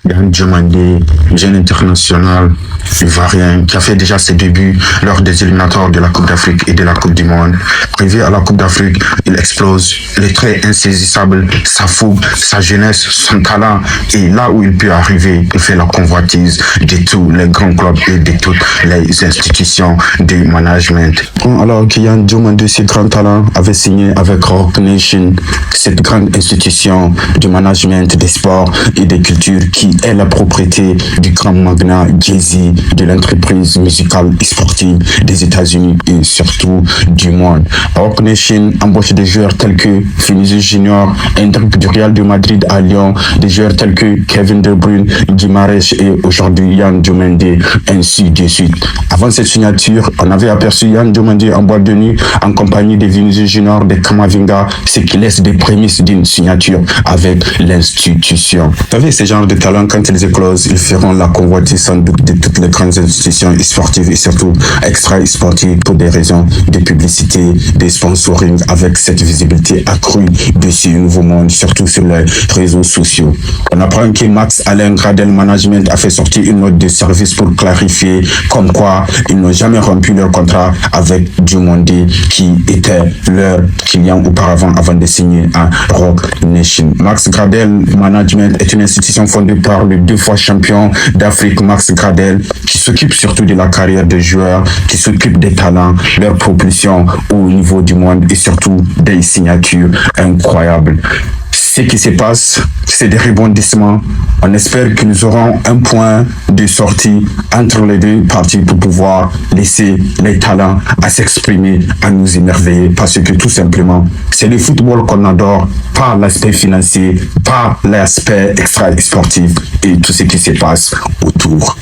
Yann Diomandé, jeune international ivoirien qui a fait déjà ses débuts lors des éliminatoires de la Coupe d'Afrique et de la Coupe du Monde. Arrivé à la Coupe d'Afrique, il explose, il est très insaisissable, sa fougue, sa jeunesse, son talent, et là où il peut arriver, il fait la convoitise de tous les grands clubs et de toutes les institutions du management. Alors que Yann Diomandé, ce grand talent, avait signé avec Roc Nation, cette grande institution du management des sports et des cultures qui est la propriété du grand magnat Jay-Z, de l'entreprise musicale et sportive des États-Unis et surtout du monde. Roc Nation embauche des joueurs tels que Vinicius Junior, Endrick du Real de Madrid à Lyon, des joueurs tels que Kevin De Bruyne, Guimaraes et aujourd'hui Yann Diomandé, ainsi de suite. Avant cette signature, on avait aperçu Yann Diomandé en boîte de nuit en compagnie de Vinicius Junior, de Kamavinga, ce qui laisse des prémices d'une signature avec l'institution. Vous savez, ces genres de talents, quand ils éclosent, ils feront la convoitise sans doute de toutes les grandes institutions sportives et surtout extra-sportives pour des raisons de publicité, de sponsoring, avec cette visibilité accrue de ce nouveau monde, surtout sur les réseaux sociaux. On apprend que Max Alain Gradel Management a fait sortir une note de service pour clarifier comme quoi ils n'ont jamais rompu leur contrat avec Diomandé qui était leur client auparavant avant de signer à Roc Nation. Max Gradel Management est une institution fondée par le 2 fois champion d'Afrique Max Gradel qui s'occupe surtout de la carrière des joueurs, qui s'occupe des talents, leur propulsion au niveau du monde et surtout des signatures incroyables. Ce qui se passe, c'est des rebondissements. On espère que nous aurons un point de sortie entre les deux parties pour pouvoir laisser les talents à s'exprimer, à nous émerveiller, parce que tout simplement, c'est le football qu'on adore, pas l'aspect financier, pas l'aspect extra-sportif et tout ce qui se passe autour.